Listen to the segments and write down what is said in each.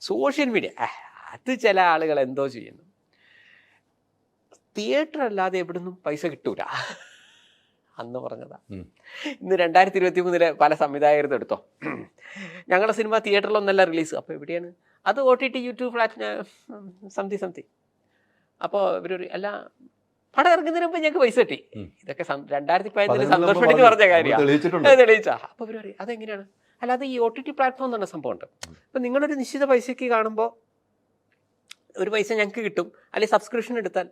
Social media അത് ചില ആളുകൾ എന്തോ ചെയ്യുന്നു. തിയേറ്റർ അല്ലാതെ എവിടുന്നും പൈസ കിട്ടൂല അന്ന് പറഞ്ഞതാ. ഇന്ന് 2023 പല സംവിധായകരും എടുത്തോ, ഞങ്ങളുടെ സിനിമ തിയേറ്ററിലൊന്നല്ല റിലീസ്. അപ്പോൾ എവിടെയാണ് അത്? OTT, YouTube something. അപ്പോൾ ഇവരൊരു അല്ല പടം ഇറങ്ങുന്നതിന് മുമ്പ് ഞങ്ങൾക്ക് പൈസ കിട്ടി. ഇതൊക്കെ 2017 സന്തോഷ് പണ്ഡിറ്റ് പറഞ്ഞ കാര്യമാണ്, തെളിയിച്ചാ. അപ്പോൾ ഇവർ പറയും അതെങ്ങനെയാണ്? അല്ലാതെ ഈ OTT പ്ലാറ്റ്ഫോം എന്ന് പറഞ്ഞ സംഭവമുണ്ട്. അപ്പം നിങ്ങളൊരു നിശ്ചിത പൈസയ്ക്ക് കാണുമ്പോൾ ഒരു പൈസ ഞങ്ങൾക്ക് കിട്ടും, അല്ലെങ്കിൽ സബ്സ്ക്രിപ്ഷൻ എടുത്താൽ.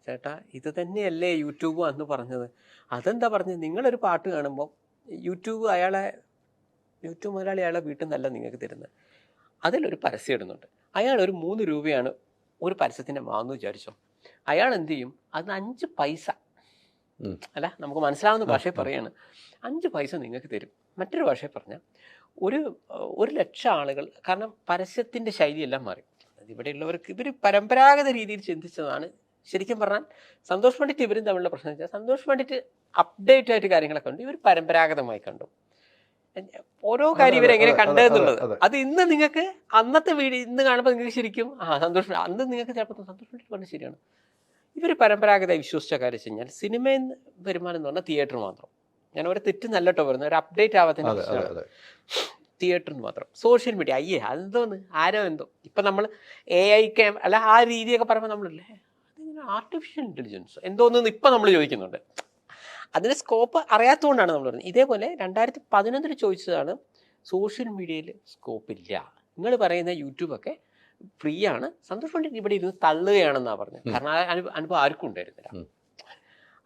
ചേട്ടാ ഇത് തന്നെയല്ലേ യൂട്യൂബ് അന്ന് പറഞ്ഞത്? അതെന്താ പറഞ്ഞത്? നിങ്ങളൊരു പാട്ട് കാണുമ്പോൾ യൂട്യൂബ് മുതലാളി അയാളെ വീട്ടിൽ നിന്നല്ല നിങ്ങൾക്ക് തരുന്നത്, അതിലൊരു പരസ്യം ഇടുന്നുണ്ട്. അയാൾ ഒരു 3 രൂപയാണ് ഒരു പരസ്യത്തിൻ്റെ വാങ്ങുന്നു വിചാരിച്ചോ. അയാൾ എന്ത് ചെയ്യും? അത് 5 പൈസ, അല്ല നമുക്ക് മനസ്സിലാവുന്ന ഭാഷയിൽ പറയാണ്, 5 പൈസ നിങ്ങൾക്ക് തരും. മറ്റൊരു ഭാഷയിൽ പറഞ്ഞാൽ 1,00,000 ആളുകൾ, കാരണം പരസ്യത്തിൻ്റെ ശൈലിയെല്ലാം മാറി. ഇവിടെയുള്ളവർക്ക് ഇവർ പരമ്പരാഗത രീതിയിൽ ചിന്തിച്ചതാണ്. ശരിക്കും പറഞ്ഞാൽ സന്തോഷ് പണ്ഡിറ്റ് ഇവരും തമ്മിലുള്ള പ്രശ്നം വെച്ചാൽ, സന്തോഷ് പണ്ഡിറ്റ് അപ്ഡേറ്റ് ആയിട്ട് കാര്യങ്ങളൊക്കെ കണ്ടു, ഇവർ പരമ്പരാഗതമായി കണ്ടു. ഓരോ കാര്യം ഇവരെങ്ങനെ കണ്ടതെന്നുള്ളത് അത് ഇന്ന് നിങ്ങൾക്ക് അന്നത്തെ വീഡിയോ ഇന്ന് കാണുമ്പോൾ നിങ്ങൾക്ക് ശരിക്കും സന്തോഷം, അന്ന് നിങ്ങൾക്ക് ചിലപ്പോൾ സന്തോഷ് പണ്ഡിറ്റ് പറഞ്ഞത് ശരിയാണ്. ഇവർ പരമ്പരാഗതമായി വിശ്വസിച്ച കാര്യം വെച്ച് കഴിഞ്ഞാൽ സിനിമയിൽ വരുമാനം എന്ന് പറഞ്ഞാൽ തിയേറ്റർ മാത്രം. ഞാൻ ഒരു തെറ്റ് നല്ലട്ടോ വരുന്നത്, ഒരു അപ്ഡേറ്റ് ആവാത്തതിൻ്റെ പ്രശ്നമാണ്. തിയേറ്ററിന് മാത്രം. സോഷ്യൽ മീഡിയ അതെന്തോന്ന് ആരോ എന്തോ. ഇപ്പം നമ്മൾ AI അല്ല ആ രീതിയൊക്കെ പറയുമ്പോൾ നമ്മളില്ലേ അതിങ്ങനെ ആർട്ടിഫിഷ്യൽ ഇൻ്റലിജൻസ് എന്തോന്ന് ഇപ്പം നമ്മൾ ചോദിക്കുന്നുണ്ട്. അതിന് സ്കോപ്പ് അറിയാത്തതുകൊണ്ടാണ് നമ്മൾ പറയുന്നത്. ഇതേപോലെ 2011 ചോദിച്ചതാണ് സോഷ്യൽ മീഡിയയിൽ സ്കോപ്പില്ല. നിങ്ങൾ പറയുന്ന യൂട്യൂബൊക്കെ ഫ്രീ ആണ്, സന്തോഷ് പണ്ഡിറ്റ് ഇവിടെ ഇരുന്ന് തള്ളുകയാണെന്നാണ് പറഞ്ഞത്. കാരണം ആ അനുഭവം ആർക്കും ഉണ്ടായിരുന്നില്ല.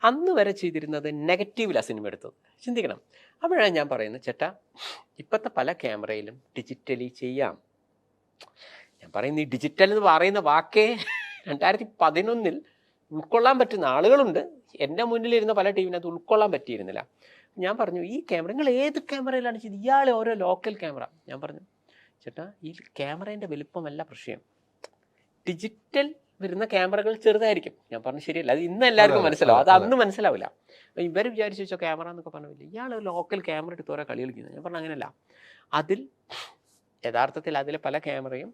അന്ന് വരെ ചെയ്തിരുന്നത് നെഗറ്റീവിലാണ് സിനിമ എടുത്തത്. ചിന്തിക്കണം. അപ്പോഴാണ് ഞാൻ പറയുന്നത്, ചേട്ടാ ഇപ്പോഴത്തെ പല ക്യാമറയിലും ഡിജിറ്റലി ചെയ്യാം. ഞാൻ പറയുന്നത് ഈ ഡിജിറ്റൽ എന്ന് പറയുന്ന വാക്കേ 2011 ഉൾക്കൊള്ളാൻ പറ്റുന്ന ആളുകളുണ്ട്. എൻ്റെ മുന്നിലിരുന്ന പല ടീമിനകത്ത് ഉൾക്കൊള്ളാൻ പറ്റിയിരുന്നില്ല. ഞാൻ പറഞ്ഞു ഈ ക്യാമറ നിങ്ങൾ ഏത് ക്യാമറയിലാണ് ചെയ്ത്? ഇയാളെ ഓരോ ലോക്കൽ ക്യാമറ. ഞാൻ പറഞ്ഞു ചേട്ടാ ഈ ക്യാമറേൻ്റെ വലുപ്പമല്ല പ്രശ്നം, ഡിജിറ്റൽ വരുന്ന ക്യാമറകൾ ചെറുതായിരിക്കും. ഞാൻ പറഞ്ഞു ശരിയല്ല, അത് ഇന്ന് എല്ലാവർക്കും മനസ്സിലാവും, അത് അന്ന് മനസ്സിലാവില്ല. ഇവർ വിചാരിച്ചു വെച്ചോ ക്യാമറ എന്നൊക്കെ പറഞ്ഞില്ല, ഇയാൾ ലോക്കൽ ക്യാമറ എടുത്ത് ഓരോ കളി കളിക്കുന്നത്. ഞാൻ പറഞ്ഞു അങ്ങനെയല്ല, അതിൽ യഥാർത്ഥത്തിൽ അതിലെ പല ക്യാമറയും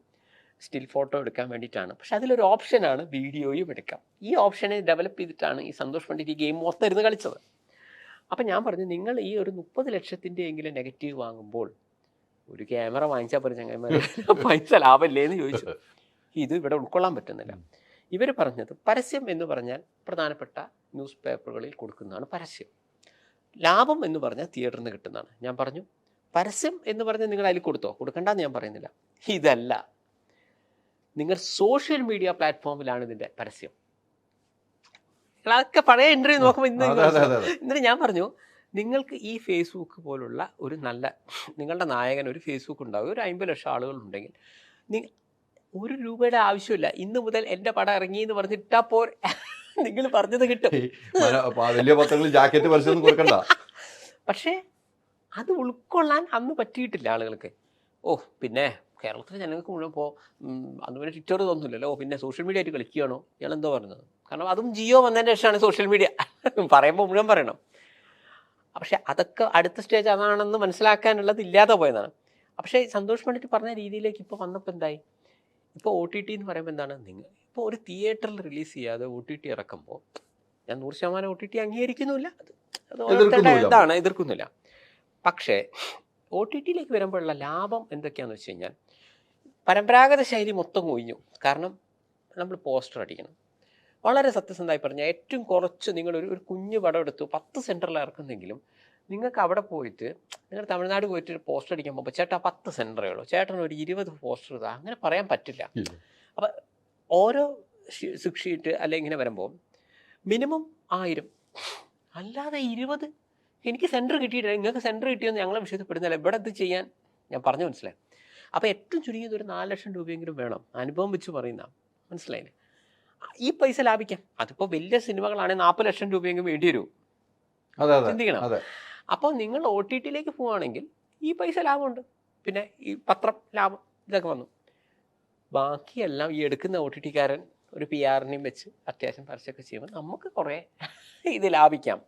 സ്റ്റിൽ ഫോട്ടോ എടുക്കാൻ വേണ്ടിയിട്ടാണ്. പക്ഷെ അതിലൊരു ഓപ്ഷനാണ് വീഡിയോയും എടുക്കാം. ഈ ഓപ്ഷനെ ഡെവലപ്പ് ചെയ്തിട്ടാണ് ഈ സന്തോഷ് പണ്ഡിറ്റ് ഈ ഗെയിം മൊത്തം ഇരുന്ന് കളിച്ചത്. അപ്പം ഞാൻ പറഞ്ഞു നിങ്ങൾ ഈ ഒരു 30 ലക്ഷത്തിൻ്റെ എങ്കിലും നെഗറ്റീവ് വാങ്ങുമ്പോൾ ഒരു ക്യാമറ വാങ്ങിച്ചാൽ പോലും ചങ്ങന്മാർ പൈസ ലാഭമല്ലേ എന്ന് ചോദിച്ചു. ഇത് ഇവിടെ ഉൾക്കൊള്ളാൻ പറ്റുന്നില്ല. ഇവർ പറഞ്ഞത് പരസ്യം എന്ന് പറഞ്ഞാൽ പ്രധാനപ്പെട്ട ന്യൂസ് പേപ്പറുകളിൽ കൊടുക്കുന്നതാണ് പരസ്യം. ലാഭം എന്ന് പറഞ്ഞാൽ തിയേറ്ററിൽ നിന്ന് കിട്ടുന്നതാണ്. ഞാൻ പറഞ്ഞു പരസ്യം എന്ന് പറഞ്ഞാൽ നിങ്ങൾ അതിൽ കൊടുക്കണ്ടെന്ന് ഞാൻ പറയുന്നില്ല. ഇതല്ല, നിങ്ങൾ സോഷ്യൽ മീഡിയ പ്ലാറ്റ്ഫോമിലാണ് ഇതിൻ്റെ പരസ്യം. അതൊക്കെ പഴയ ഇൻ്റർവ്യൂ നോക്കുമ്പോൾ ഇന്നലെ ഞാൻ പറഞ്ഞു നിങ്ങൾക്ക് ഈ ഫേസ്ബുക്ക് പോലുള്ള ഒരു നല്ല നിങ്ങളുടെ നായകൻ ഒരു ഫേസ്ബുക്ക് ഉണ്ടാകും, ഒരു 50 ലക്ഷം ആളുകളുണ്ടെങ്കിൽ 1 രൂപയുടെ ആവശ്യമില്ല. ഇന്ന് മുതൽ എൻ്റെ പടം ഇറങ്ങി എന്ന് പറഞ്ഞിട്ടാ പോരെ, നിങ്ങൾ പറഞ്ഞത് കിട്ടും. പക്ഷേ അത് ഉൾക്കൊള്ളാൻ അന്ന് പറ്റിയിട്ടില്ല ആളുകൾക്ക്. പിന്നെ കേരളത്തിലെ ജനങ്ങൾക്ക് മുഴുവൻ ഇപ്പോൾ അതുപോലെ ട്വിറ്റർ തോന്നുന്നില്ലല്ലോ, പിന്നെ സോഷ്യൽ മീഡിയ ആയിട്ട് കളിക്കുകയാണോ ഇയാളെന്തോ പറഞ്ഞത്. കാരണം അതും ജിയോ വന്നതിൻ്റെ ശേഷമാണ് സോഷ്യൽ മീഡിയ പറയുമ്പോൾ മുഴുവൻ പറയണം. പക്ഷെ അതൊക്കെ അടുത്ത സ്റ്റേജ് അതാണെന്ന് മനസ്സിലാക്കാനുള്ളത് ഇല്ലാതെ പോയതാണ്. പക്ഷേ സന്തോഷ് പണ്ഡിറ്റ് പറഞ്ഞ രീതിയിലേക്ക് ഇപ്പോൾ വന്നപ്പോൾ എന്തായി? ഇപ്പോൾ OTT എന്ന് പറയുമ്പോൾ എന്താണ്, നിങ്ങൾ ഇപ്പോൾ ഒരു തിയേറ്ററിൽ റിലീസ് ചെയ്യാതെ OTT ഇറക്കുമ്പോൾ ഞാൻ 100% OTT അംഗീകരിക്കുന്നില്ല, അത് എതിർക്കുന്നില്ല. പക്ഷേ OTTയിലേക്ക് വരുമ്പോഴുള്ള ലാഭം എന്തൊക്കെയാണെന്ന് വെച്ച് കഴിഞ്ഞാൽ പരമ്പരാഗത ശൈലി മൊത്തം ഒഴിഞ്ഞു. കാരണം നമ്മൾ പോസ്റ്റർ അടിക്കണം. വളരെ സത്യസന്ധമായി പറഞ്ഞാൽ ഏറ്റവും കുറച്ച് നിങ്ങളൊരു കുഞ്ഞു പടം എടുത്തു 10 സെൻറ്ററിൽ ഇറക്കുന്നെങ്കിലും നിങ്ങൾക്ക് അവിടെ പോയിട്ട് നിങ്ങൾ തമിഴ്നാട് പോയിട്ട് ഒരു പോസ്റ്റർ അടിക്കാൻ പോകുമ്പോൾ ചേട്ടാ 10 സെൻറ്ററേ ഉള്ളൂ, ചേട്ടൻ ഒരു 20 പോസ്റ്റർ ഇതാ, അങ്ങനെ പറയാൻ പറ്റില്ല. അപ്പം ഓരോ ഷീറ്റ് അല്ലെങ്കിൽ ഇങ്ങനെ വരുമ്പോൾ മിനിമം 1000, അല്ലാതെ 20 എനിക്ക് സെൻറ്റർ കിട്ടിയിട്ടില്ല, നിങ്ങൾക്ക് സെൻറ്റർ കിട്ടിയെന്ന് ഞങ്ങളെ വിഷയപ്പെടുന്നില്ല. ഇവിടെ ഇത് ചെയ്യാൻ ഞാൻ പറഞ്ഞു മനസ്സിലായി. അപ്പോൾ ഏറ്റവും ചുരുങ്ങിയത് ഒരു 4 ലക്ഷം രൂപയെങ്കിലും വേണം, അനുഭവം വെച്ച് പറയുന്ന, മനസ്സിലായില്ലേ? ഈ പൈസ ലാഭിക്കാം. അതിപ്പോൾ വലിയ സിനിമകളാണെങ്കിൽ 40 ലക്ഷം രൂപയെങ്കിലും വേണ്ടി വരും, ചിന്തിക്കണം. അപ്പോൾ നിങ്ങൾ OTTയിലേക്ക് പോവുകയാണെങ്കിൽ ഈ പൈസ ലാഭമുണ്ട്. പിന്നെ ഈ പത്രം ലാഭം ഇതൊക്കെ വന്നു. ബാക്കിയെല്ലാം ഈ എടുക്കുന്ന OTTക്കാരൻ ഒരു PR-നെയും വെച്ച് അത്യാവശ്യം പരസ്യമൊക്കെ ചെയ്യുമ്പോൾ നമുക്ക് കുറേ ഇത് ലാഭിക്കാം.